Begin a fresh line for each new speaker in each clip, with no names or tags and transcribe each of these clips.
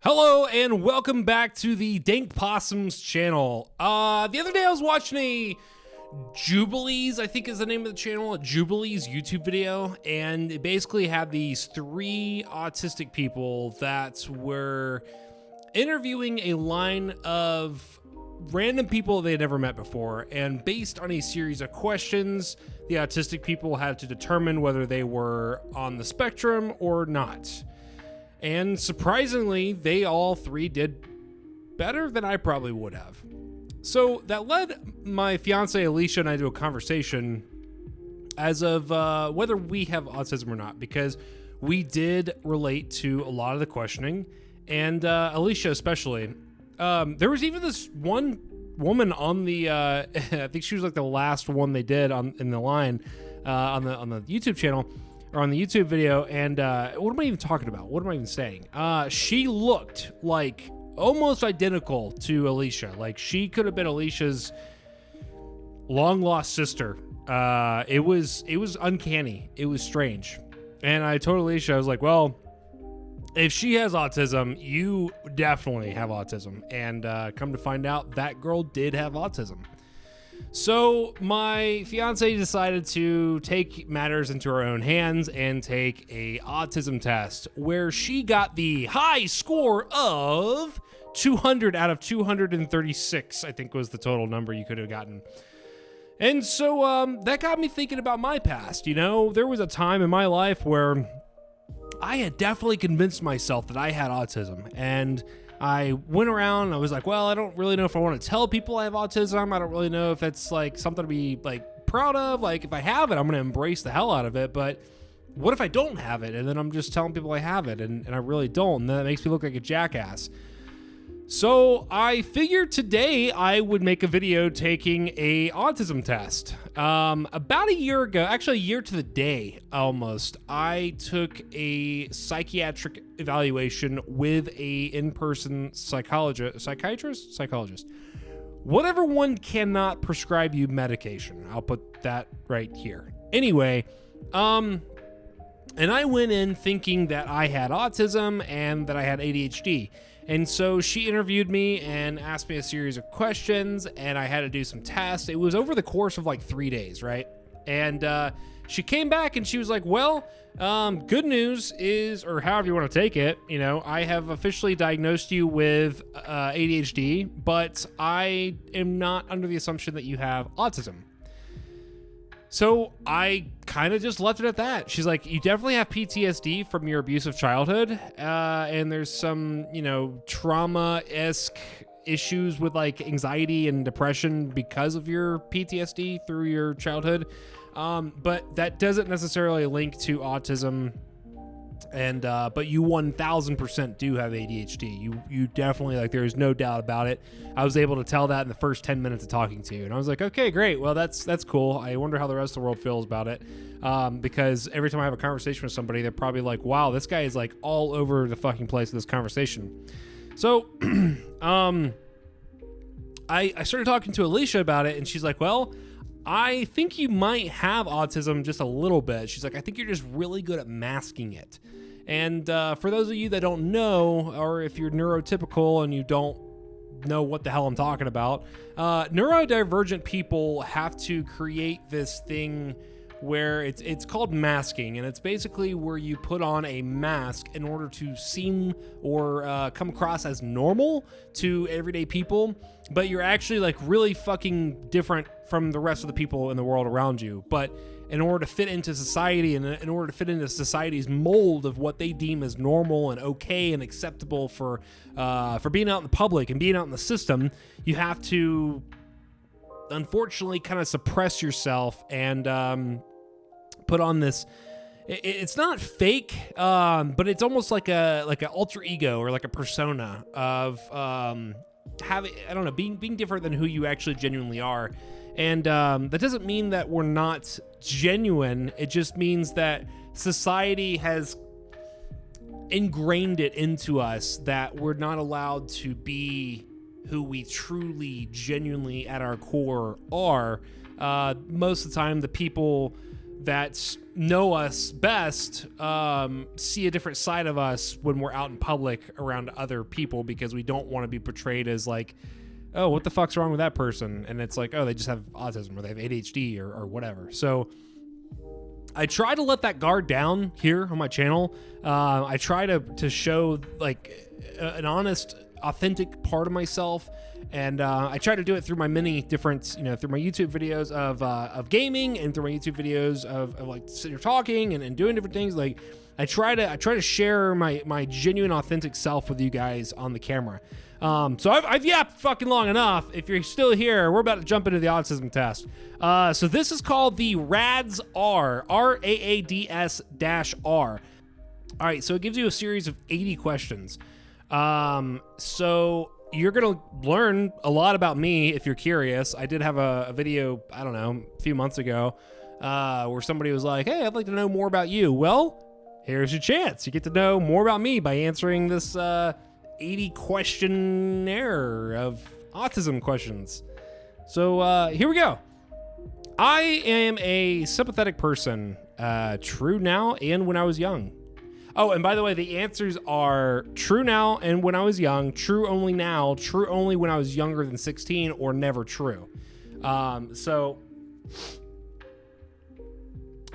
Hello and welcome back to the dankopossums channel. The other day I was watching a Jubilees, I think is the name of the channel, a Jubilees YouTube video, and it basically had these three autistic people that were interviewing a line of random people they had never met before, and based on a series of questions, the autistic people had to determine whether they were on the spectrum or not. And surprisingly, they all three did better than I probably would have. So that led my fiance Alicia and I to a conversation as of whether we have autism or not, because we did relate to a lot of the questioning, and Alicia especially. There was even this one woman on the, I think she was like the last one they did in the line on the YouTube channel. Or on the YouTube video, and what am I even talking about? What am I even saying? She looked like almost identical to Alicia. Like she could have been Alicia's long lost sister. It was uncanny. It was strange. And I told Alicia, I was like, well, if she has autism, you definitely have autism. And come to find out, that girl did have autism. So my fiance decided to take matters into her own hands and take a autism test, where she got the high score of 200 out of 236, I think was the total number you could have gotten. And so that got me thinking about my past. You know, there was a time in my life where I had definitely convinced myself that I had autism, and I went around and I was like, well, I don't really know if I want to tell people I have autism. I don't really know if that's like something to be like proud of. Like if I have it, I'm going to embrace the hell out of it. But what if I don't have it? And then I'm just telling people I have it and I really don't. And then it makes me look like a jackass. So I figured today I would make a video taking a autism test. About a year ago, actually a year to the day almost, I took a psychiatric evaluation with a in-person psychologist, whatever one cannot prescribe you medication. I'll put that right here. Anyway, and I went in thinking that I had autism and that I had ADHD. And so she interviewed me and asked me a series of questions, and I had to do some tests. It was over the course of like 3 days, right? And she came back and she was like, well, good news is, or however you want to take it, you know, I have officially diagnosed you with ADHD, but I am not under the assumption that you have autism. So I kind of just left it at that. She's like, you definitely have PTSD from your abusive childhood. And there's some, you know, trauma-esque issues with like anxiety and depression because of your PTSD through your childhood. But that doesn't necessarily link to autism. And, but you 1000% do have ADHD. You definitely, like, there's no doubt about it. I was able to tell that in the first 10 minutes of talking to you. And I was like, okay, great. Well, that's cool. I wonder how the rest of the world feels about it. Because every time I have a conversation with somebody, they're probably like, wow, this guy is like all over the fucking place in this conversation. So, I started talking to Alicia about it, and she's like, well, I think you might have autism just a little bit. She's like, I think you're just really good at masking it. And for those of you that don't know, or if you're neurotypical and you don't know what the hell I'm talking about, neurodivergent people have to create this thing where it's called masking, and it's basically where you put on a mask in order to seem or come across as normal to everyday people, but you're actually like really fucking different from the rest of the people in the world around you. But in order to fit into society, and in order to fit into society's mold of what they deem as normal and okay and acceptable for being out in the public and being out in the system, you have to unfortunately kind of suppress yourself and put on this. It's not fake, but it's almost like an alter ego or like a persona of having, I don't know, being different than who you actually genuinely are. And that doesn't mean that we're not genuine. It just means that society has ingrained it into us that we're not allowed to be who we truly, genuinely at our core are. Most of the time, the people that know us best see a different side of us when we're out in public around other people, because we don't want to be portrayed as like, oh, what the fuck's wrong with that person? And it's like, oh, they just have autism or they have ADHD or whatever. So I try to let that guard down here on my channel. I try to show like an honest, authentic part of myself. And I try to do it through my many different, through my YouTube videos of gaming, and through my YouTube videos of like sitting here talking and doing different things. Like I try to share my genuine, authentic self with you guys on the camera. So I've yapped fucking long enough. If you're still here, we're about to jump into the autism test. So this is called the RAADS-R, RAADS-R. All right, so it gives you a series of 80 questions. So you're going to learn a lot about me if you're curious. I did have a video, I don't know, a few months ago, where somebody was like, hey, I'd like to know more about you. Well, here's your chance. You get to know more about me by answering this 80 questionnaire of autism questions. So here we go. I am a sympathetic person, true now and when I was young. Oh, and by the way, the answers are true now and when I was young, true only now, true only when I was younger than 16, or never true. So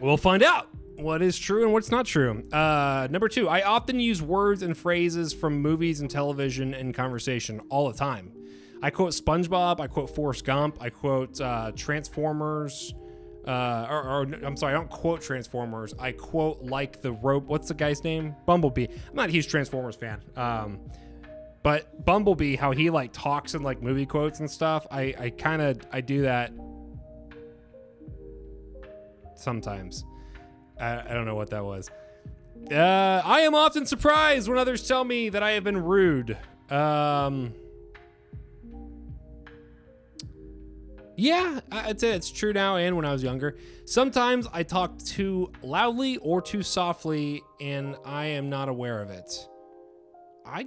we'll find out what is true and what's not true. Number 2, I often use words and phrases from movies and television in conversation all the time. I quote SpongeBob, I quote Forrest Gump, I quote Transformers, I'm sorry, I don't quote Transformers. I quote like the rope. What's the guy's name? Bumblebee. I'm not a huge Transformers fan. But Bumblebee, how he like talks in like movie quotes and stuff. I do that sometimes. I don't know what that was. I am often surprised when others tell me that I have been rude. Yeah, I'd say it's true now and when I was younger. Sometimes I talk too loudly or too softly, and I am not aware of it. I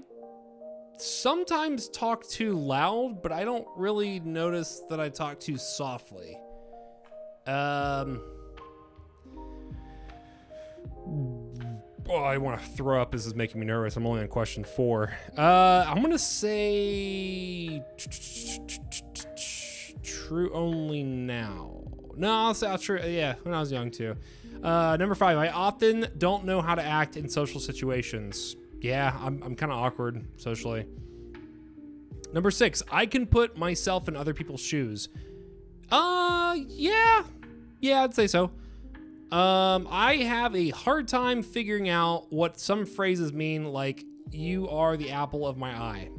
sometimes talk too loud, but I don't really notice that I talk too softly. Oh, I want to throw up. This is making me nervous. I'm only on question 4. I'm going to say true only now. No, I'll say true. Yeah, when I was young too. Number 5, I often don't know how to act in social situations. Yeah, I'm kind of awkward socially. Number 6, I can put myself in other people's shoes. Yeah, I'd say so. I have a hard time figuring out what some phrases mean, like, you are the apple of my eye.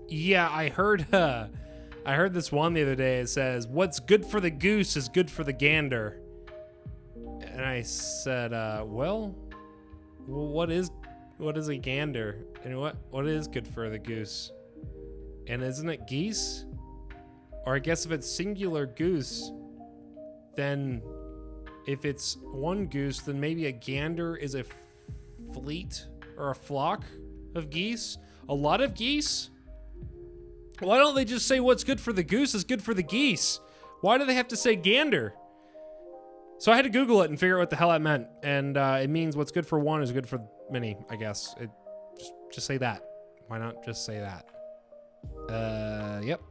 Yeah, I heard this one the other day. It says, what's good for the goose is good for the gander. And I said, well, what is a gander? And what is good for the goose? And isn't it geese? Or I guess if it's singular goose, then if it's one goose, then maybe a gander is a fleet or a flock of geese. A lot of geese? Why don't they just say what's good for the goose is good for the geese? Why do they have to say gander? So I had to Google it and figure out what the hell that meant. And it means what's good for one is good for many, I guess. Just say that. Why not just say that? Yep.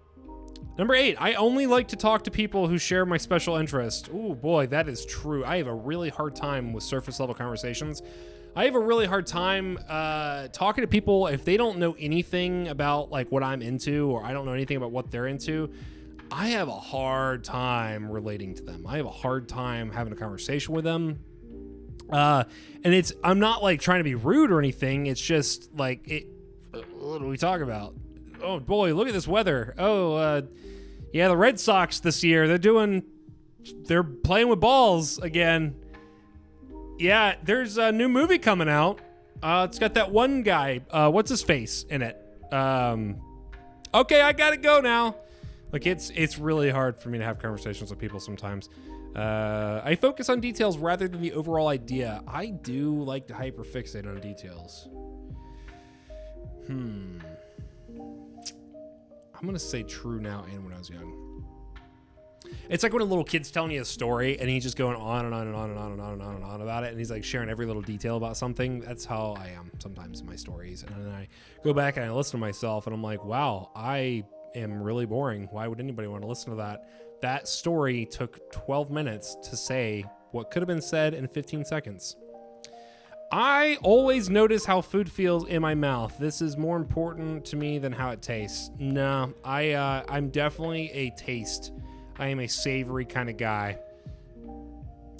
Number 8, I only like to talk to people who share my special interest. Ooh, boy, that is true. I have a really hard time with surface level conversations. I have a really hard time talking to people if they don't know anything about like what I'm into, or I don't know anything about what they're into. I have a hard time relating to them. I have a hard time having a conversation with them. And I'm not like trying to be rude or anything. It's just like, what do we talk about? Oh boy, look at this weather. Oh, yeah, the Red Sox this year, they're playing with balls again. Yeah, there's a new movie coming out. It's got that one guy, what's his face in it? Okay, I gotta go now. Like, it's really hard for me to have conversations with people sometimes. I focus on details rather than the overall idea. I do like to hyperfixate on details. I'm gonna say true now and when I was young. It's like when a little kid's telling you a story and he's just going on and on and on and on and on and on and on about it, and he's like sharing every little detail about something. That's how I am sometimes in my stories. And then I go back and I listen to myself and I'm like, wow, I am really boring. Why would anybody want to listen to that? That story took 12 minutes to say what could have been said in 15 seconds. I always notice how food feels in my mouth. This is more important to me than how it tastes. No, I'm definitely a taste. I am a savory kind of guy.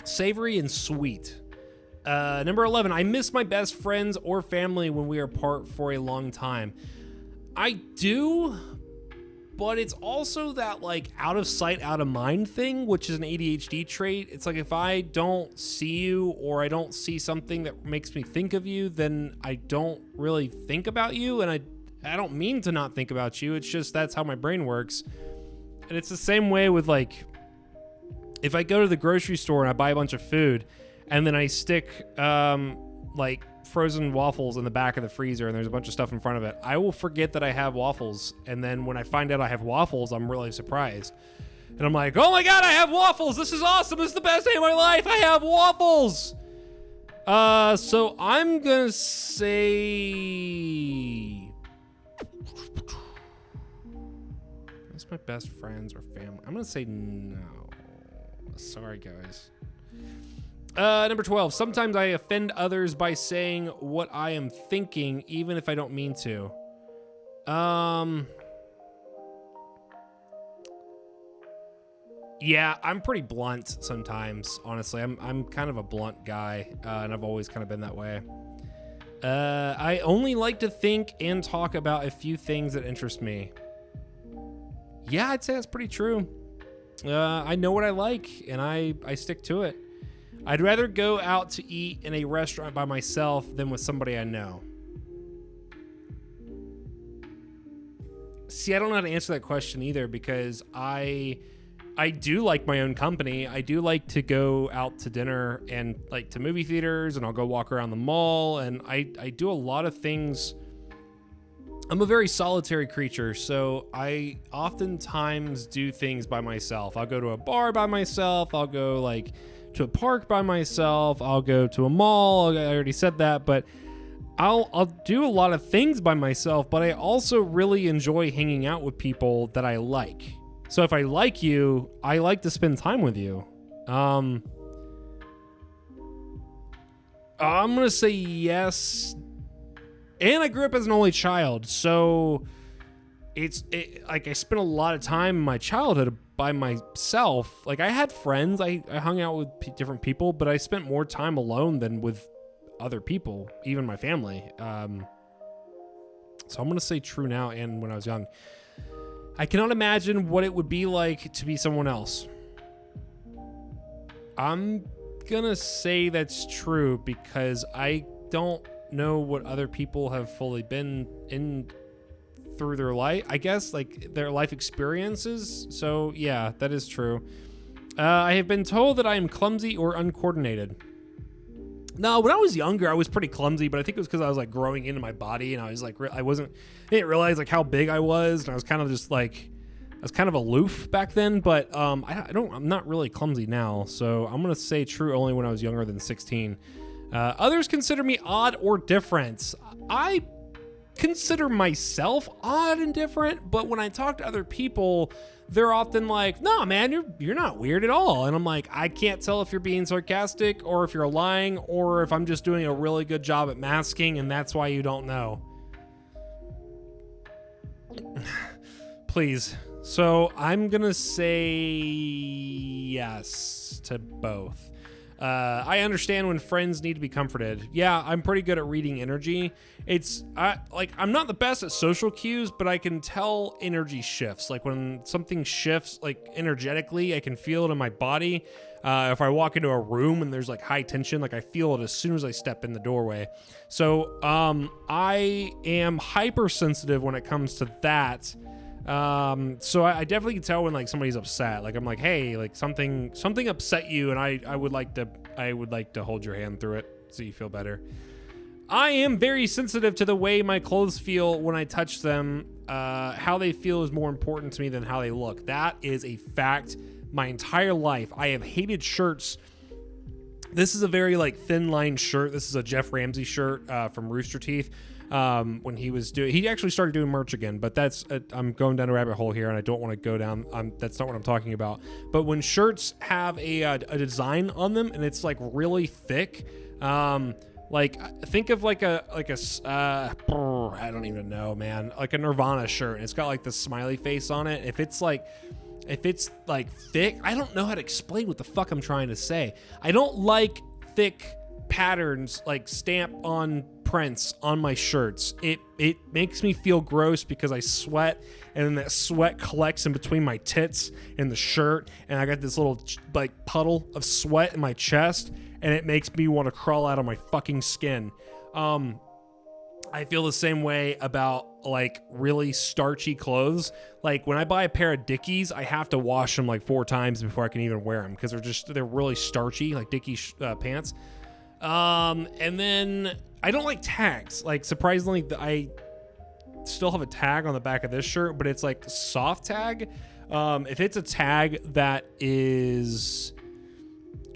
Savory and sweet. Number 11, I miss my best friends or family when we are apart for a long time. I do, but it's also that like out of sight, out of mind thing, which is an ADHD trait. It's like if I don't see you or I don't see something that makes me think of you, then I don't really think about you. And I don't mean to not think about you. It's just that's how my brain works. And it's the same way with like, if I go to the grocery store and I buy a bunch of food and then I stick like frozen waffles in the back of the freezer and there's a bunch of stuff in front of it, I will forget that I have waffles. And then when I find out I have waffles, I'm really surprised. And I'm like, oh my God, I have waffles. This is awesome. This is the best day of my life. I have waffles. So I'm going to say, that's my best friends or family. I'm going to say no. Sorry, guys. Number 12, sometimes I offend others by saying what I am thinking, even if I don't mean to. Yeah, I'm pretty blunt sometimes, honestly. I'm kind of a blunt guy, and I've always kind of been that way. I only like to think and talk about a few things that interest me. Yeah, I'd say that's pretty true. I know what I like, and I stick to it. I'd rather go out to eat in a restaurant by myself than with somebody I know. See, I don't know how to answer that question either, because I do like my own company. I do like to go out to dinner and like to movie theaters, and I'll go walk around the mall, and I do a lot of things. I'm a very solitary creature, so I oftentimes do things by myself. I'll go to a bar by myself. I'll go like to a park by myself. I'll go to a mall. I already said that, but I'll do a lot of things by myself, but I also really enjoy hanging out with people that I like. So if I like you, I like to spend time with you. I'm going to say yes. And I grew up as an only child, so like I spent a lot of time in my childhood by myself. Like I had friends, I hung out with different people, but I spent more time alone than with other people, even my family. So I'm going to say true now and when I was young. I cannot imagine what it would be like to be someone else. I'm going to say that's true because I don't know what other people have fully been in through their life, I guess, like their life experiences. So yeah, that is true. I have been told that I am clumsy or uncoordinated. No, when I was younger, I was pretty clumsy, but I think it was because I was like growing into my body, and I was like, I didn't realize like how big I was, and I was kind of just like, I was kind of aloof back then. But I'm not really clumsy now, so I'm gonna say true only when I was younger than 16. Others consider me odd or different. I consider myself odd and different, but when I talk to other people, they're often like, "No, man, you're not weird at all." And I'm like, I can't tell if you're being sarcastic or if you're lying or if I'm just doing a really good job at masking and that's why you don't know. Please. So I'm going to say yes to both. I understand when friends need to be comforted. Yeah, I'm pretty good at reading energy. I'm not the best at social cues, but I can tell energy shifts. Like when something shifts, like energetically, I can feel it in my body. If I walk into a room and there's like high tension, like I feel it as soon as I step in the doorway. So I am hypersensitive when it comes to that. So I definitely can tell when like somebody's upset. Like I'm like, hey, like something upset you, and I would like to hold your hand through it so you feel better. I am very sensitive to the way my clothes feel when I touch them. How they feel is more important to me than how they look. That is a fact. my entire life. I have hated shirts. This is a very like thin line shirt. This is a Jeff Ramsey shirt from Rooster Teeth. When he actually started doing merch again, but I'm going down a rabbit hole here and I don't want to go down. That's not what I'm talking about. But when shirts have a design on them and it's like really thick, like think of like a I don't even know, man, like a Nirvana shirt. And it's got like the smiley face on it. If it's like thick, I don't know how to explain what the fuck I'm trying to say. I don't like thick patterns like stamp on prints on my shirts. It makes me feel gross because I sweat, and then that sweat collects in between my tits and the shirt, and I got this little like puddle of sweat in my chest, and it makes me want to crawl out of my fucking skin. I feel the same way about like really starchy clothes. Like when I buy a pair of Dickies, I have to wash them like 4 times before I can even wear them because they're really starchy, like Dickies pants. And then I don't like tags. Like surprisingly, I still have a tag on the back of this shirt, but it's like soft tag. If it's a tag that is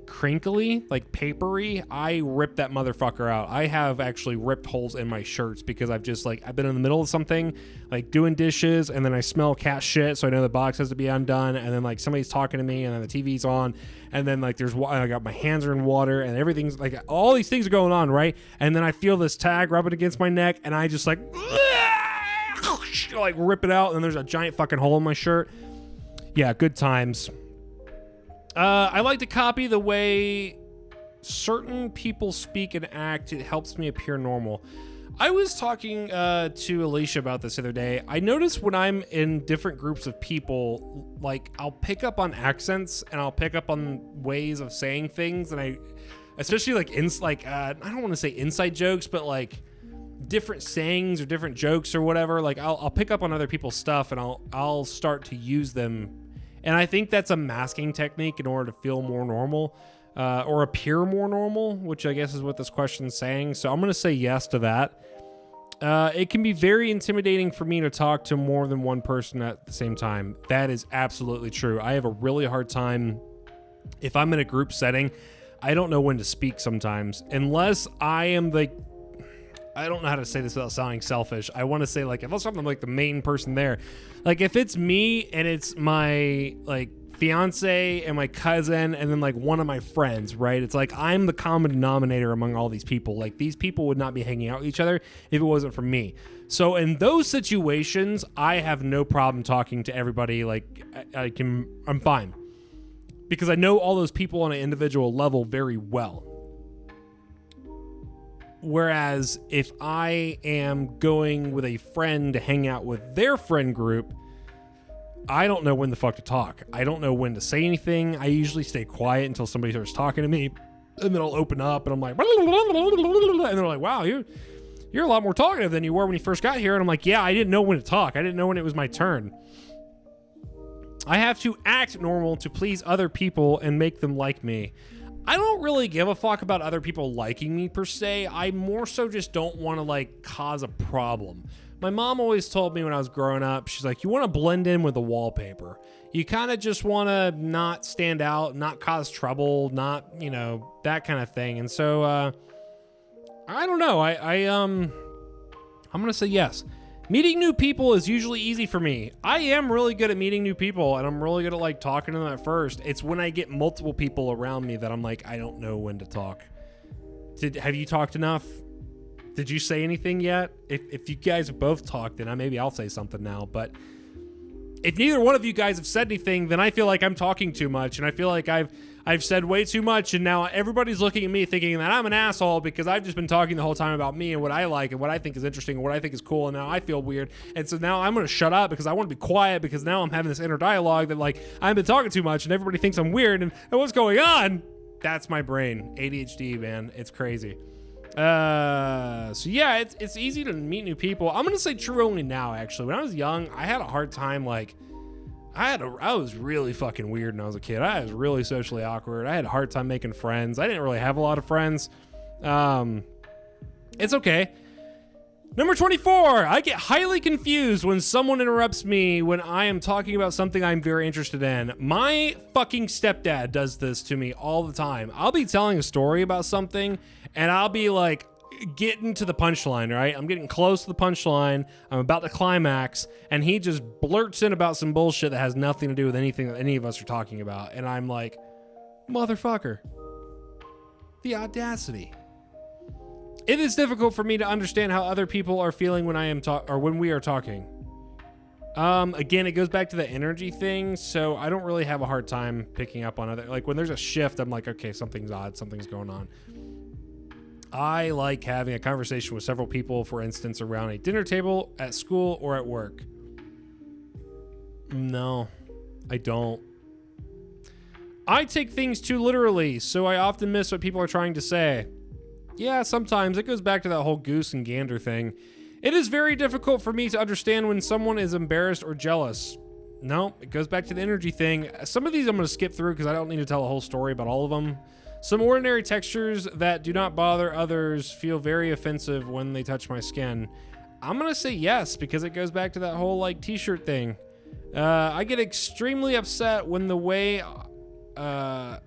crinkly, like papery, I rip that motherfucker out. I have actually ripped holes in my shirts because I've been in the middle of something, like doing dishes, and then I smell cat shit, so I know the box has to be undone, and then like somebody's talking to me, and then the TV's on, and then like I got my hands are in water, and everything's like all these things are going on, right? And then I feel this tag rubbing against my neck, and I just like rip it out, and then there's a giant fucking hole in my shirt. Yeah, good times. I like to copy the way certain people speak and act. It helps me appear normal. I was talking to Alicia about this the other day. I notice when I'm in different groups of people, like I'll pick up on accents and I'll pick up on ways of saying things, and especially like I don't want to say inside jokes, but like different sayings or different jokes or whatever. Like I'll pick up on other people's stuff and I'll start to use them. And I think that's a masking technique in order to feel more normal or appear more normal, which I guess is what this question's saying. So I'm going to say yes to that. It can be very intimidating for me to talk to more than one person at the same time. That is absolutely true. I have a really hard time. If I'm in a group setting, I don't know when to speak sometimes. Unless I am I don't know how to say this without sounding selfish. I want to say like, unless I'm like the main person there. Like if it's me and it's my like fiance and my cousin and then like one of my friends, right? It's like I'm the common denominator among all these people. Like these people would not be hanging out with each other if it wasn't for me. So in those situations, I have no problem talking to everybody. Like I'm fine because I know all those people on an individual level very well. Whereas if I am going with a friend to hang out with their friend group, I don't know when the fuck to talk. I don't know when to say anything. I usually stay quiet until somebody starts talking to me, and then I'll open up and I'm like, and they're like, wow, you're a lot more talkative than you were when you first got here. And I'm like, yeah, I didn't know when to talk. I didn't know when it was my turn. I have to act normal to please other people and make them like me. I don't really give a fuck about other people liking me per se. I more so just don't want to like cause a problem. My mom always told me when I was growing up, she's like, you want to blend in with the wallpaper. You kind of just want to not stand out, not cause trouble, not, that kind of thing. And so, I don't know. I'm going to say yes. Meeting new people is usually easy for me. I am really good at meeting new people, and I'm really good at like talking to them at first. It's when I get multiple people around me that I'm like, I don't know when to talk. Have you talked enough? Did you say anything yet? If you guys have both talked, then maybe I'll say something now. But if neither one of you guys have said anything, then I feel like I'm talking too much, and I feel like I've said way too much, and now everybody's looking at me thinking that I'm an asshole because I've just been talking the whole time about me and what I like and what I think is interesting and what I think is cool, and now I feel weird. And so now I'm going to shut up because I want to be quiet because now I'm having this inner dialogue that like I've been talking too much and everybody thinks I'm weird and what's going on? That's my brain. ADHD, man. It's crazy. So yeah, it's easy to meet new people. I'm going to say true only now, actually. When I was young, I had a hard time like I was really fucking weird when I was a kid. I was really socially awkward. I had a hard time making friends. I didn't really have a lot of friends. It's okay. Number 24, I get highly confused when someone interrupts me when I am talking about something I'm very interested in. My fucking stepdad does this to me all the time. I'll be telling a story about something and I'll be like getting to the punchline, right? I'm getting close to the punchline. I'm about to climax and he just blurts in about some bullshit that has nothing to do with anything that any of us are talking about. And I'm like, motherfucker, the audacity. It is difficult for me to understand how other people are feeling when I am when we are talking. Again, it goes back to the energy thing, so I don't really have a hard time picking up on other. Like when there's a shift, I'm like, okay, something's odd, something's going on. I like having a conversation with several people, for instance, around a dinner table, at school, or at work. No, I don't. I take things too literally, so I often miss what people are trying to say. Yeah, sometimes. It goes back to that whole goose and gander thing. It is very difficult for me to understand when someone is embarrassed or jealous. No, it goes back to the energy thing. Some of these I'm going to skip through because I don't need to tell a whole story about all of them. Some ordinary textures that do not bother others feel very offensive when they touch my skin. I'm going to say yes because it goes back to that whole like t-shirt thing. I get extremely upset when the way I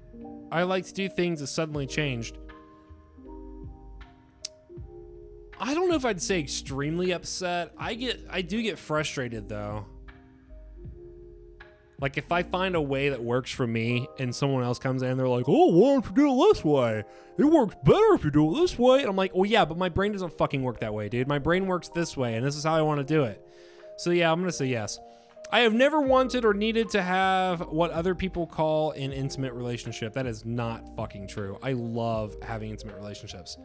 like to do things is suddenly changed. I don't know if I'd say extremely upset. I do get frustrated though. Like if I find a way that works for me and someone else comes in and they're like, oh, why don't you do it this way? It works better if you do it this way. And I'm like, well, yeah, but my brain doesn't fucking work that way, dude. My brain works this way and this is how I want to do it. So yeah, I'm going to say yes. I have never wanted or needed to have what other people call an intimate relationship. That is not fucking true. I love having intimate relationships.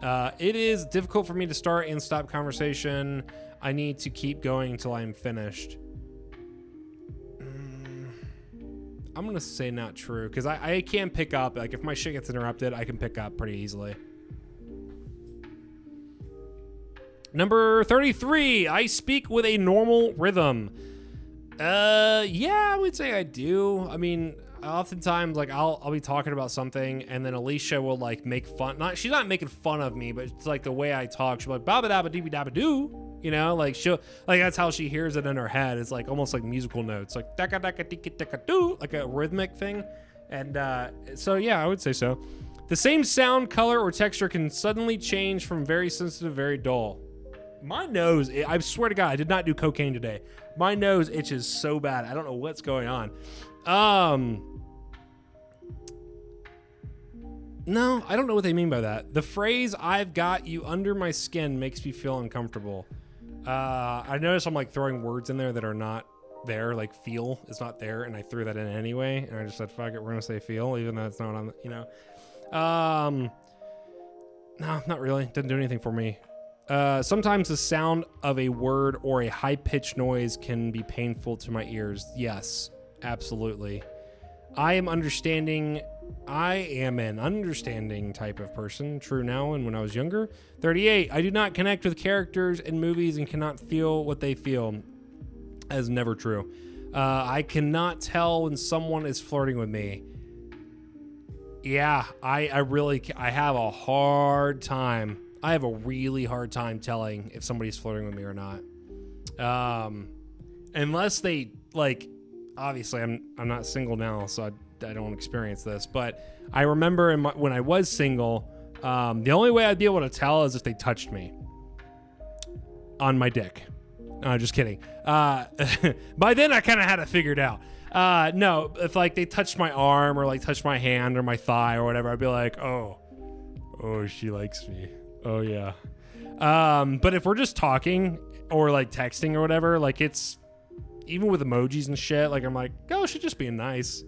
It is difficult for me to start and stop conversation. I need to keep going until I'm finished. I'm going to say not true because I can pick up. Like if my shit gets interrupted, I can pick up pretty easily. Number 33, I speak with a normal rhythm. Yeah, I would say I do. I mean, oftentimes like I'll be talking about something and then Alicia will like make fun. She's not making fun of me, but it's like the way I talk. She'll be like ba ba da ba dee da ba doo. You know, like she'll like that's how she hears it in her head. It's like almost like musical notes, like daka daka dika dika doo, like a rhythmic thing. And so yeah, I would say so. The same sound, color, or texture can suddenly change from very sensitive to very dull. My nose, I swear to God, I did not do cocaine today. My nose itches so bad. I don't know what's going on. No, I don't know what they mean by that. The phrase, I've got you under my skin, makes me feel uncomfortable. I notice I'm like throwing words in there that are not there, like feel is not there, and I threw that in anyway, and I just said, fuck it, we're gonna say feel, even though it's not on, you know. No, not really. Doesn't do anything for me. Sometimes the sound of a word or a high-pitched noise can be painful to my ears. Yes, absolutely. I am an understanding type of person. True now and when I was younger. 38, I do not connect with characters in movies and cannot feel what they feel. That is never true. I cannot tell when someone is flirting with me. Yeah, I have a hard time. I have a really hard time telling if somebody's flirting with me or not. Unless they, like, obviously I'm not single now, so I don't experience this, but I remember when I was single, the only way I'd be able to tell is if they touched me on my dick. Just kidding. By then I kind of had it figured out. No, if like they touched my arm or like touched my hand or my thigh or whatever, I'd be like, oh, she likes me. Oh yeah. But if we're just talking or like texting or whatever, like it's even with emojis and shit, like I'm like, oh, she's just being nice.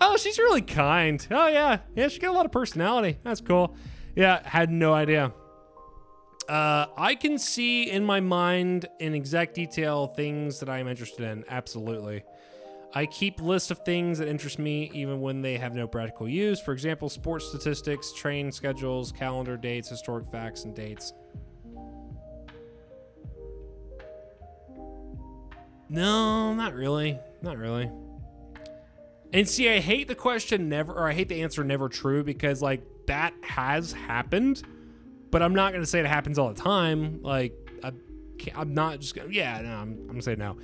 Oh, she's really kind. Oh yeah. Yeah, she got a lot of personality. That's cool. Yeah, had no idea. I can see in my mind in exact detail things that I am interested in. Absolutely. I keep lists of things that interest me even when they have no practical use. For example, sports statistics, train schedules, calendar dates, historic facts, and dates. No, not really. Not really. And see, I hate the question never, or I hate the answer never true, because like that has happened. but I'm not going to say it happens all the time. Like, I'm not just going to, yeah, no, I'm going to say no.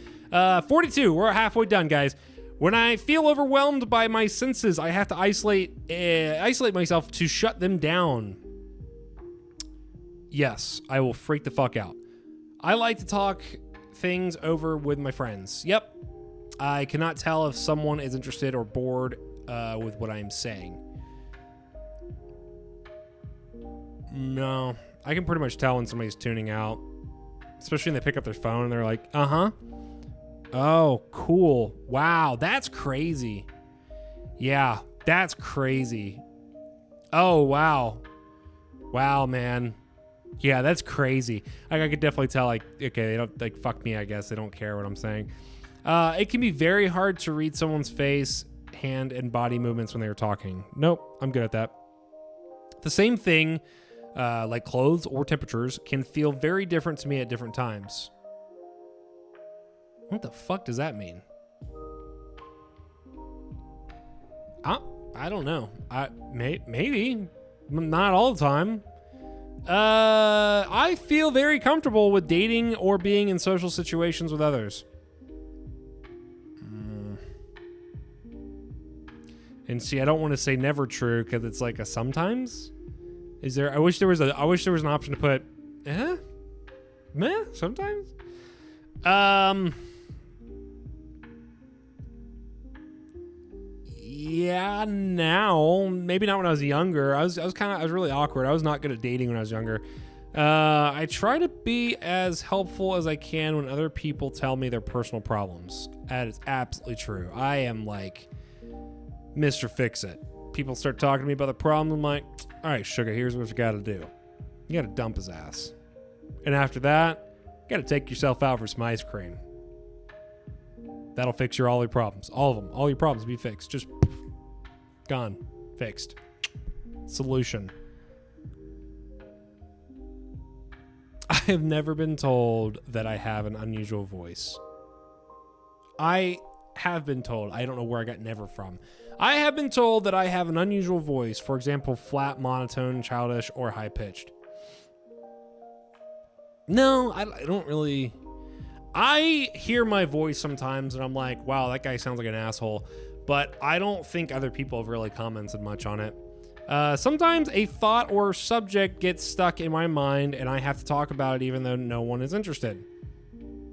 42, we're halfway done, guys. When I feel overwhelmed by my senses, I have to isolate myself to shut them down. Yes, I will freak the fuck out. I like to talk things over with my friends. Yep. I cannot tell if someone is interested or bored with what I'm saying. No, I can pretty much tell when somebody's tuning out, especially when they pick up their phone and they're like, uh-huh. Oh, cool. Wow, that's crazy. Yeah, that's crazy. Oh, wow. Wow, man. Yeah, that's crazy. I could definitely tell, like, okay, they don't, like, fuck me, I guess. They don't care what I'm saying. It can be very hard to read someone's face, hand, and body movements when they are talking. Nope, I'm good at that. The same thing, like clothes or temperatures, can feel very different to me at different times. What the fuck does that mean? I don't know. Maybe. Not all the time. I feel very comfortable with dating or being in social situations with others. And see, I don't want to say never true because it's like a sometimes. Is there? I wish there was an option to put, meh, sometimes. Yeah, now maybe not when I was younger. I was really awkward. I was not good at dating when I was younger. I try to be as helpful as I can when other people tell me their personal problems. That is absolutely true. I am like Mr. Fix-It. People start talking to me about the problem. I'm like, all right, sugar, here's what you got to do. You got to dump his ass. And after that, you got to take yourself out for some ice cream. That'll fix all your problems. All of them. All your problems will be fixed. Just gone. Fixed. Solution. I have never been told that I have an unusual voice. I have been told. I don't know where I got never from. I have been told that I have an unusual voice. For example, flat, monotone, childish, or high-pitched. No, I don't really... I hear my voice sometimes and I'm like, wow, that guy sounds like an asshole. But I don't think other people have really commented much on it. Sometimes a thought or subject gets stuck in my mind and I have to talk about it even though no one is interested.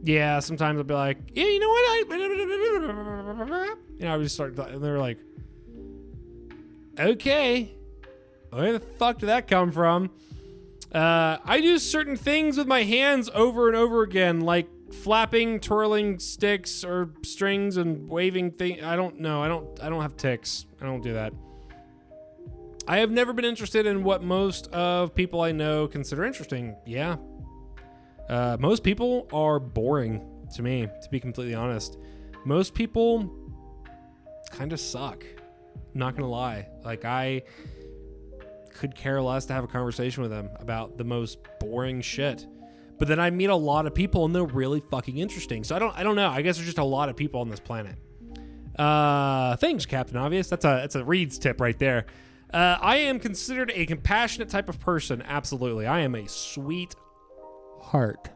Yeah, sometimes I'll be like, yeah, you know what? I just start, and they're like, okay, where the fuck did that come from? I do certain things with my hands over and over again, like flapping, twirling sticks or strings and waving things. I don't know. I don't have tics. I don't do that. I have never been interested in what most of people I know consider interesting. Yeah. Most people are boring to me, to be completely honest. Most people kind of suck. Not gonna lie. Like, I could care less to have a conversation with them about the most boring shit. But then I meet a lot of people and they're really fucking interesting. So I don't know. I guess there's just a lot of people on this planet. Thanks, Captain Obvious. That's a Reed's tip right there. I am considered a compassionate type of person. Absolutely. I am a sweet heart.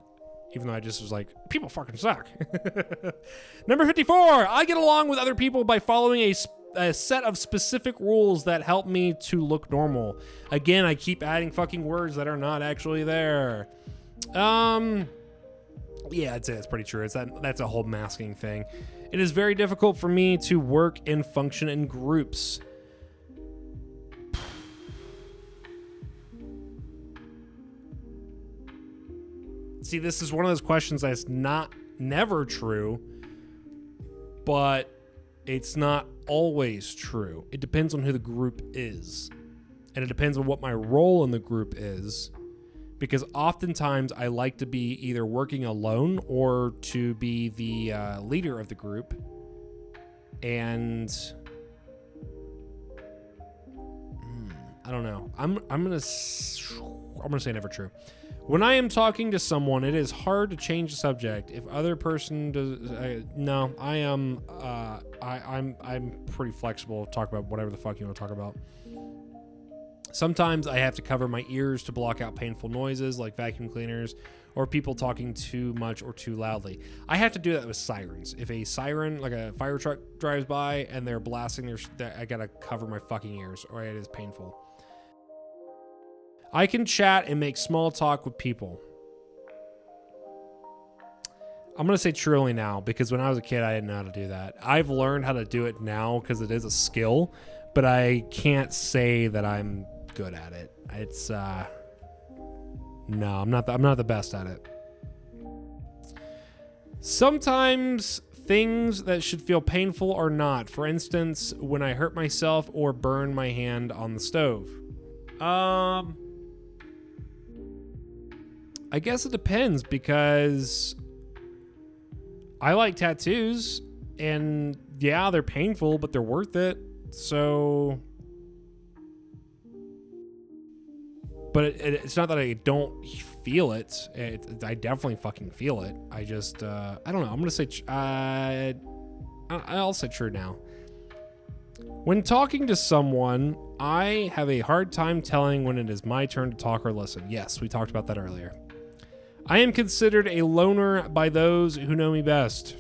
Even though I just was like, people fucking suck. Number 54. I get along with other people by following a set of specific rules that help me to look normal. Again, I keep adding fucking words that are not actually there. Yeah, I'd say that's pretty true. That's a whole masking thing. It is very difficult for me to work and function in groups. See, this is one of those questions that's never true, but it's not always true. It depends on who the group is. And it depends on what my role in the group is. Because oftentimes I like to be either working alone or to be the leader of the group. And I don't know. I'm gonna say never true. When I am talking to someone, it is hard to change the subject. If other person does, no, I am. I'm pretty flexible to talk about whatever the fuck you want to talk about. Sometimes I have to cover my ears to block out painful noises like vacuum cleaners or people talking too much or too loudly. I have to do that with sirens. If a siren, like a fire truck, drives by and they're blasting I gotta cover my fucking ears, or it is painful. I can chat and make small talk with people. I'm gonna say true only now, because when I was a kid, I didn't know how to do that. I've learned how to do it now because it is a skill, but I can't say that I'm good at it. It's no, I'm not the best at it. Sometimes things that should feel painful are not. For instance, when I hurt myself or burn my hand on the stove. I guess it depends, because I like tattoos, and yeah, they're painful, but they're worth it. So, but it's not that I don't feel it. I definitely fucking feel it. I just, I don't know. I'm gonna say, I'll say true now. When talking to someone, I have a hard time telling when it is my turn to talk or listen. Yes, we talked about that earlier. I am considered a loner by those who know me best.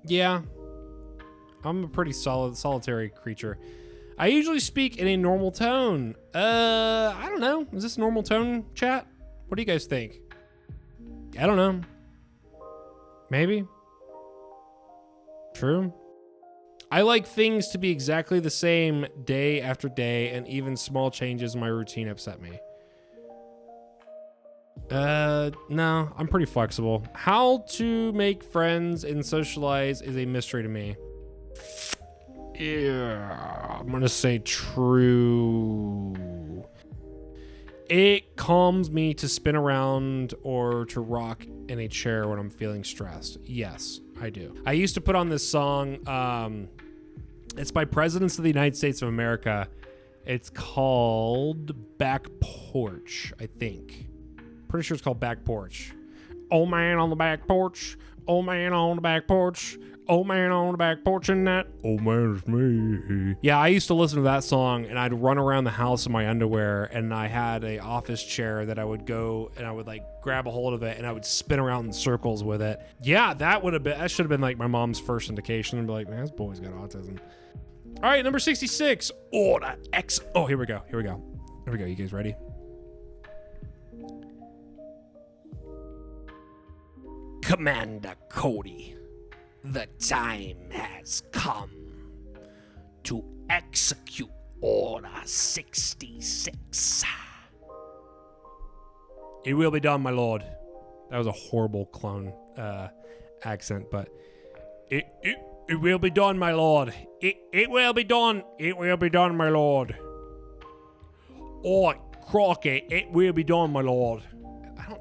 Yeah, I'm a pretty solitary creature. I usually speak in a normal tone. I don't know. Is this normal tone, chat? What do you guys think? I don't know. Maybe. True. I like things to be exactly the same day after day, and even small changes in my routine upset me. No, I'm pretty flexible. How to make friends and socialize is a mystery to me. Yeah, I'm gonna say true. It calms me to spin around or to rock in a chair when I'm feeling stressed. Yes, I do. I used to put on this song. It's by Presidents of the United States of America. It's called Back Porch, I think. Pretty sure it's called Back Porch. Old man on the back porch. Old man on the back porch. Old man on the back porch, and that old man is me. Yeah, I used to listen to that song, and I'd run around the house in my underwear, and I had a office chair that I would go and I would like grab a hold of it, and I would spin around in circles with it. Yeah, that should have been like my mom's first indication, and be like, man, this boy's got autism. All right, number 66. Order X. Oh, here we go. You guys ready? Commander Cody, the time has come to execute Order 66. It will be done, my lord. That was a horrible clone accent, but it will be done, my lord. It will be done. It will be done, my lord. Oh, Crockett, it will be done, my lord.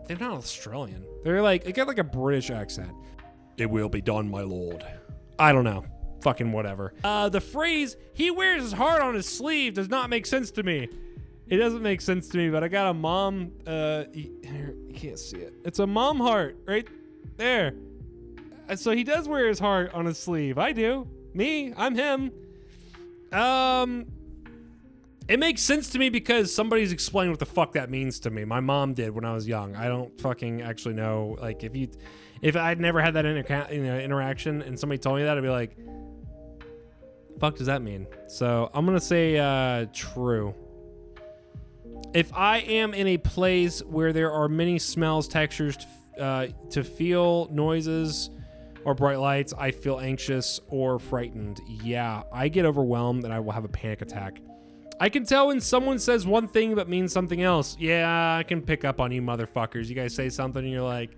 They're not Australian. They got like a British accent. It will be done, my lord. I don't know. Fucking whatever. The phrase, he wears his heart on his sleeve, does not make sense to me. It doesn't make sense to me, but I got a mom, here, you can't see it. It's a mom heart right there. So he does wear his heart on his sleeve. I do. Me, I'm him. It makes sense to me because somebody's explained what the fuck that means to me. My mom did when I was young. I don't fucking actually know. Like, if I'd never had that interaction and somebody told me that, I'd be like, fuck does that mean? So I'm gonna say true. If I am in a place where there are many smells, textures, to feel noises or bright lights, I feel anxious or frightened. Yeah, I get overwhelmed and I will have a panic attack. I can tell when someone says one thing but means something else. Yeah, I can pick up on you motherfuckers. You guys say something and you're like,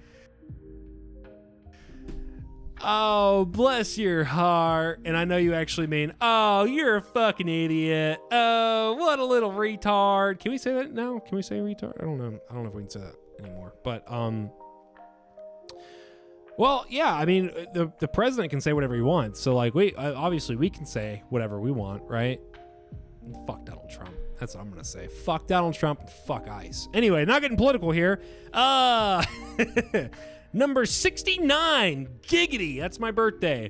oh, bless your heart. And I know you actually mean, oh, you're a fucking idiot. Oh, what a little retard. Can we say that now? Can we say retard? I don't know. I don't know if we can say that anymore. But, well, yeah, I mean, the president can say whatever he wants. So, like, obviously we can say whatever we want, right? Fuck Donald Trump. That's what I'm gonna say. Fuck Donald Trump and fuck ICE. Anyway, not getting political here. Number 69, giggity. That's my birthday.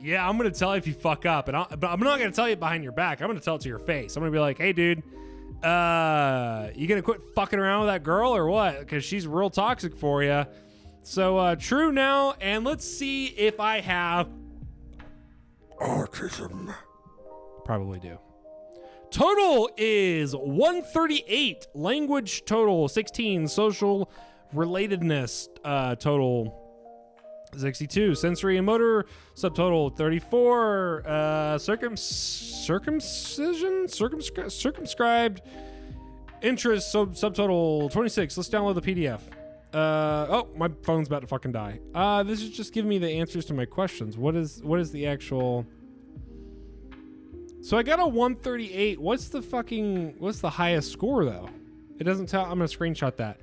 Yeah, I'm gonna tell you if you fuck up, but I'm not gonna tell you behind your back. I'm gonna tell it to your face. I'm gonna be like, hey, dude, you gonna quit fucking around with that girl or what? Because she's real toxic for you. So true now, and let's see if I have autism. Probably do. Total is 138. Language total 16. Social relatedness total 62. Sensory and motor subtotal 34. Circumscribed interest subtotal 26. Let's download the PDF. Oh, my phone's about to fucking die. This is just giving me the answers to my questions. What is the actual? So I got a 138. What's the highest score though? It doesn't tell. I'm gonna screenshot that.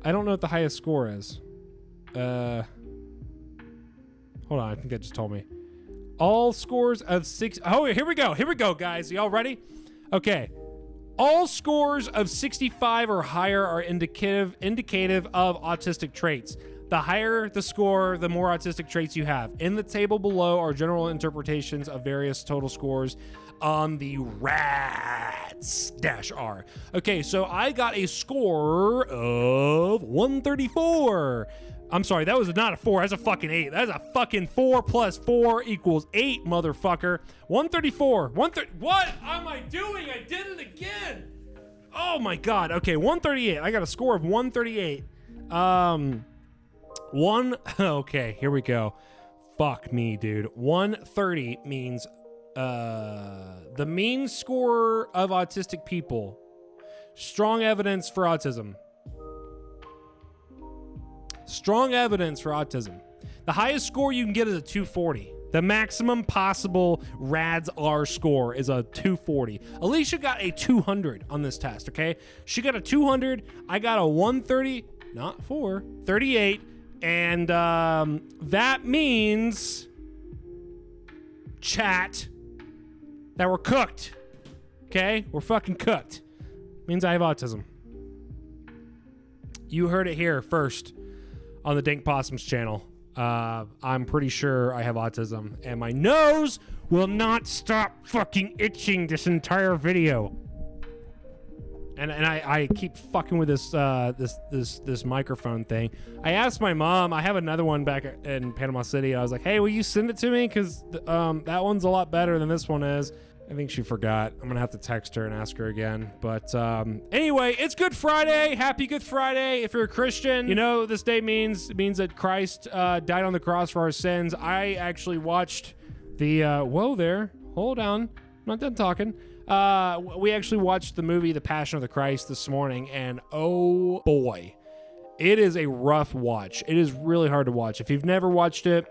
I don't know what the highest score is. Hold on, I think that just told me. All scores of 6. Oh, here we go. Here we go, guys. Y'all ready? Okay. All scores of 65 or higher are indicative of autistic traits. The higher the score, the more autistic traits you have. In the table below are general interpretations of various total scores on the RADS-R. Okay, so I got a score of 134. I'm sorry, that was not a 4. That's a fucking 8. That's a fucking 4 plus 4 equals 8, motherfucker. 134. What am I doing? I did it again. Oh my God. Okay, 138. I got a score of 138. Okay, here we go. Fuck me, dude. 130 means the mean score of autistic people. Strong evidence for autism. Strong evidence for autism. The highest score you can get is a 240. The maximum possible RADS-R score is a 240. Alicia got a 200 on this test, okay? She got a 200. I got a 130, not 4, 38. And that means, chat, that we're cooked, okay? We're fucking cooked. Means I have autism. You heard it here first on the Dankopossums channel. I'm pretty sure I have autism, and my nose will not stop fucking itching this entire video. And I keep fucking with this microphone thing. I asked my mom. I have another one back in Panama City. I was like, hey, will you send it to me? Because that one's a lot better than this one is. I think she forgot. I'm gonna have to text her and ask her again. But anyway, it's Good Friday. Happy Good Friday. If you're a Christian, you know this day means that Christ died on the cross for our sins. I actually watched the whoa there. Hold on. I'm not done talking. We actually watched the movie The Passion of the Christ this morning, and oh boy, it is a rough watch. It is really hard to watch. If you've never watched it,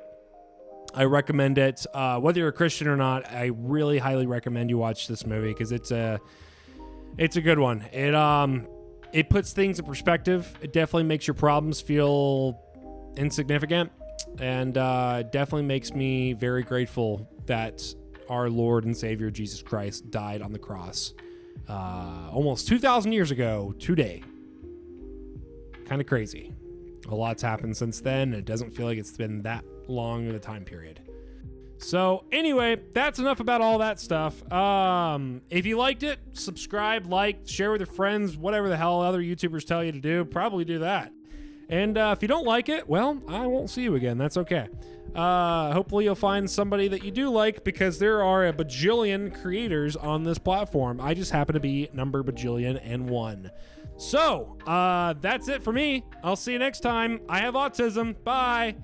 I recommend it. Whether you're a Christian or not, I really highly recommend you watch this movie because it's a good one. It puts things in perspective. It definitely makes your problems feel insignificant, and definitely makes me very grateful that our Lord and Savior Jesus Christ died on the cross almost 2,000 years ago today. Kind of crazy. A lot's happened since then, and it doesn't feel like it's been that long of a time period. So anyway, that's enough about all that stuff. If you liked it, subscribe, like, share with your friends, whatever the hell other YouTubers tell you to do, probably do that. And if you don't like it, well, I won't see you again. That's okay. Hopefully you'll find somebody that you do like, because there are a bajillion creators on this platform. I just happen to be number bajillion and one. So that's it for me. I'll see you next time. I have autism. Bye.